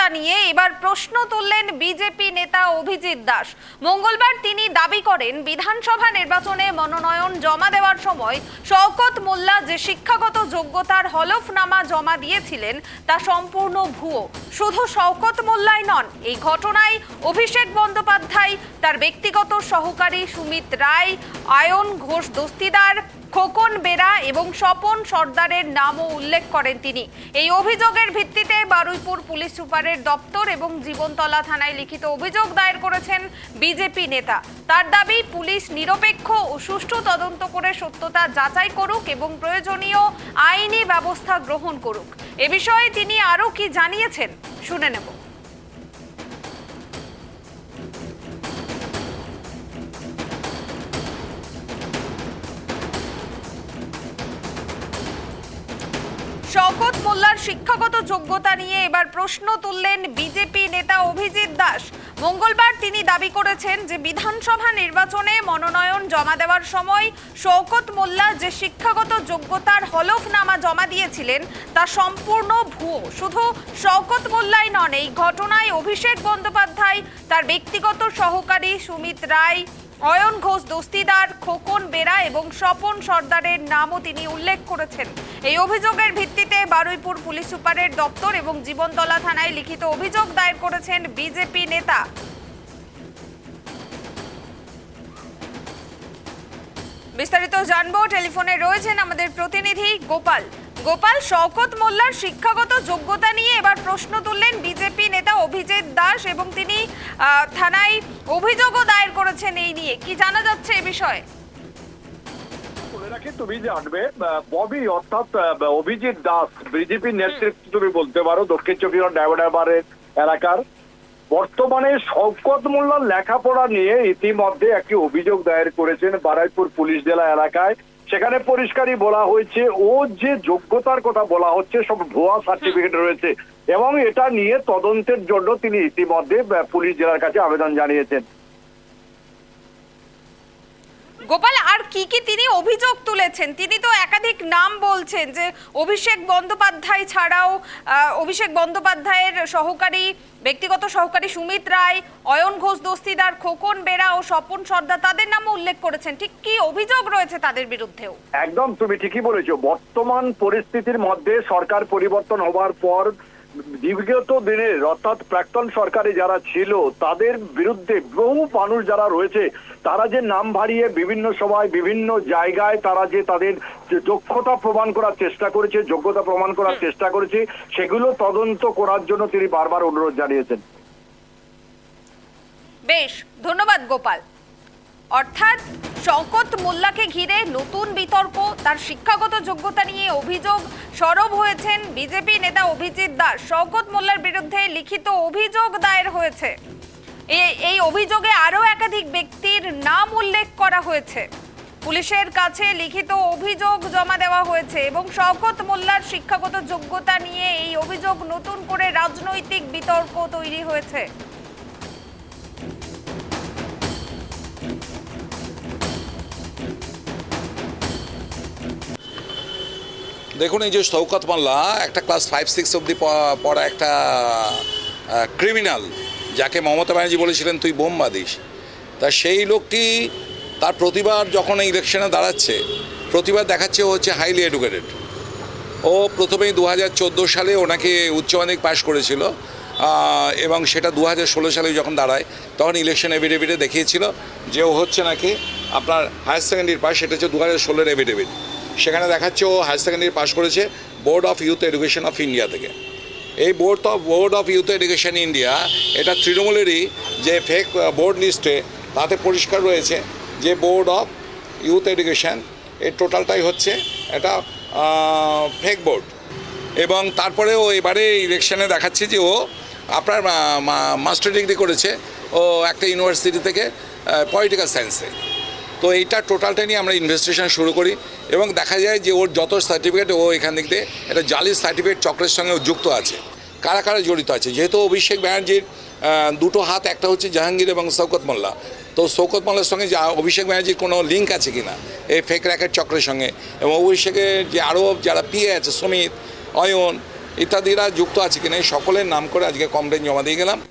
যোগ্যতা নিয়ে এবার প্রশ্ন তুললেন বিজেপি নেতা অভিজিৎ দাস। মঙ্গলবার তিনি দাবি করেন, বিধানসভা নির্বাচনে মনোনয়ন জমা দেওয়ার সময় শওকত মোল্লা যে শিক্ষাগত যোগ্যতার হলফনামা জমা দিয়েছিলেন তা সম্পূর্ণ ভুয়ো। শুধু শওকত মোল্লাই নন, এই ঘটনায় অভিষেক বন্দ্যোপাধ্যায়, তার ব্যক্তিগত সহকারী সুমিত রায়, আয়ন ঘোষ দস্তিদার, খোকন বেরা এবং স্বপন সর্দারের নামও উল্লেখ করেন তিনি। এই অভিযোগের ভিত্তিতে বারুইপুর পুলিশ সুপারের দপ্তর এবং জীবনতলা থানায় লিখিত অভিযোগ দায়ের করেছেন বিজেপি নেতা। তার দাবি, পুলিশ নিরপেক্ষ ও সুষ্ঠু তদন্ত করে সত্যতা যাচাই করুক এবং প্রয়োজনীয় আইনি ব্যবস্থা গ্রহণ করুক। এ বিষয়ে তিনি আরও কি জানিয়েছেন শুনে নেব। শওকত মোল্লার শিক্ষাগত যোগ্যতা নিয়ে এবার প্রশ্ন তুললেন বিজেপি নেতা অভিজিৎ দাস। মঙ্গলবার তিনি দাবি করেছেন যে বিধানসভা নির্বাচনে মনোনয়ন জমা দেওয়ার সময় শওকত মোল্লা যে শিক্ষাগত যোগ্যতার হলফনামা জমা দিয়েছিলেন তা সম্পূর্ণ ভুয়ো। শুধু শওকত মোল্লাই নন, এই ঘটনায় অভিষেক বন্দ্যোপাধ্যায়, তার ব্যক্তিগত সহকারী সুমিত রায়, অয়ন ঘোষ দস্তিদার, খোকন বেরা এবং স্বপন সর্দারের নামও তিনি উল্লেখ করেছেন। এই অভিযোগের ভিত্তিতে বারুইপুর পুলিশ সুপারের দপ্তর এবং জীবনতলা থানায় লিখিত অভিযোগ দায়ের করেছেন বিজেপি নেতা। বিস্তারিত জানবো, টেলিফোনে রয়েছেন আমাদের প্রতিনিধি গোপাল। গোপাল, শওকত মোল্লার শিক্ষাগত যোগ্যতা নিয়ে এবার প্রশ্ন তুললেন বিজেপি নেতা অভিজিৎ দাস এবং তিনি থানায় অভিযোগও দায়ের করেছেন। এই নিয়ে কি জানা যাচ্ছে এ বিষয়ে? তুমি জানবে ববি অর্থাৎ অভিজিৎ দাস বিজেপি নেতৃত্ব তুমি বলতে পারো দক্ষিণ চব্বিশ ডায়মন্ড এলাকার। বর্তমানে শওকত মোল্লার লেখাপড়া নিয়ে ইতিমধ্যে একটি অভিযোগ দায়ের করেছেন বারুইপুর পুলিশ জেলা এলাকায়। সেখানে পরিষ্কারই বলা হয়েছে, ও যে যোগ্যতার কথা বলা হচ্ছে সব ভুয়া সার্টিফিকেট রয়েছে এবং এটা নিয়ে তদন্তের জন্য তিনি ইতিমধ্যে পুলিশ জেলার কাছে আবেদন জানিয়েছেন। গোপাল, আর কি কি তিনি অভিযোগ তুলেছেন? তিনি তো একাধিক নাম বলছেন, যে অভিষেক বন্দ্যোপাধ্যায় ছাড়াও অভিষেক বন্দ্যোপাধ্যায়ের ব্যক্তিগত সহকারী সুমিত রায়, অয়ন ঘোষ দস্তিদার, খোকন বেরা ও স্বপন সর্দার, তাদের নামও উল্লেখ করেছেন। ঠিক কি অভিযোগ রয়েছে তাদের বিরুদ্ধেও? একদম তুমি ঠিকই বলেছো। বর্তমান পরিস্থিতির মধ্যে সরকার পরিবর্তন হওয়ার পর বিগত দিনের অর্থাৎ প্রাক্তন সরকারে যারা ছিল তাদের বিরুদ্ধে বহু মানুষ যারা রয়েছে, তারা যে নাম ভারিয়ে বিভিন্ন সময় বিভিন্ন জায়গায় তারা যে তাদের দক্ষতা প্রমাণ করার চেষ্টা করেছে, যোগ্যতা প্রমাণ করার চেষ্টা করেছে, সেগুলো তদন্ত করার জন্য তিনি বারবার অনুরোধ জানিয়েছেন। বেশ, ধন্যবাদ গোপাল। অর্থাৎ শওকত মোল্লাকে ঘিরে নতুন বিতর্ক, তার শিক্ষাগত যোগ্যতা নিয়ে অভিযোগ সরব হয়েছেন বিজেপি নেতা অভিজিৎ দাস। শওকত মোল্লার বিরুদ্ধে লিখিত অভিযোগ দায়ের হয়েছে। এই অভিযোগে আরও একাধিক ব্যক্তির নাম উল্লেখ করা হয়েছে। পুলিশের কাছে লিখিত অভিযোগ জমা দেওয়া হয়েছে এবং শওকত মোল্লার শিক্ষাগত যোগ্যতা নিয়ে এই অভিযোগ নতুন করে রাজনৈতিক বিতর্ক তৈরি হয়েছে। দেখুন, এই যে শওকত মোল্লা একটা ক্লাস 5-6 অবধি পড়া একটা ক্রিমিনাল, যাকে মমতা ব্যানার্জি বলেছিলেন তুই বোম বাঁধিস। তা সেই লোকটি তার প্রতিবার যখন ইলেকশনে দাঁড়াচ্ছে, প্রতিবার দেখাচ্ছে ও হচ্ছে হাইলি এডুকেটেড। ও প্রথমেই 2014 সালে ওনাকে উচ্চ মাধ্যমিক পাশ করেছিল এবং সেটা 2016 সালে যখন দাঁড়ায় তখন ইলেকশন এফিডেভিটে দেখিয়েছিল যে ও হচ্ছে নাকি আপনার হায়ার সেকেন্ডারির পাস। সেটা হচ্ছে 2016 এফিডেভিট। সেখানে দেখাচ্ছে ও হায়ার সেকেন্ডারি পাস করেছে board of youth education of India থেকে। এই board of youth education India এটা তৃণমূলেরই যে ফেক বোর্ড লিস্টে, তাতে পরিষ্কার রয়েছে যে বোর্ড অফ ইউথ এডুকেশন এর টোটালটাই হচ্ছে এটা ফেক বোর্ড। এবং তারপরে ও এবারে ইলেকশনে দেখাচ্ছে যে ও আপনার মাস্টার ডিগ্রি করেছে ও একটা ইউনিভার্সিটি থেকে পলিটিক্যাল সায়েন্সে। তো এইটা টোটালটা নিয়ে আমরা ইনভেস্টিগেশন শুরু করি এবং দেখা যায় যে ওর যত সার্টিফিকেট, ও এখান থেকে একটা জালি সার্টিফিকেট চক্রের সঙ্গে যুক্ত আছে। কারা কারা জড়িত আছে, যেহেতু অভিষেক ব্যানার্জির দুটো হাত, একটা হচ্ছে জাহাঙ্গীর এবং শওকত মোল্লা। তো শওকত মোল্লার সঙ্গে যে অভিষেক ব্যানার্জির কোনো লিঙ্ক আছে কিনা এই ফেক র্যাকেট চক্রের সঙ্গে, এবং অভিষেকের যে আরও যারা পিএ আছে, সুমিত, অয়ন, ইত্যাদিরা যুক্ত আছে কিনা এই সকলের নাম করে আজকে কমপ্লেন জমা দিয়ে গেলাম।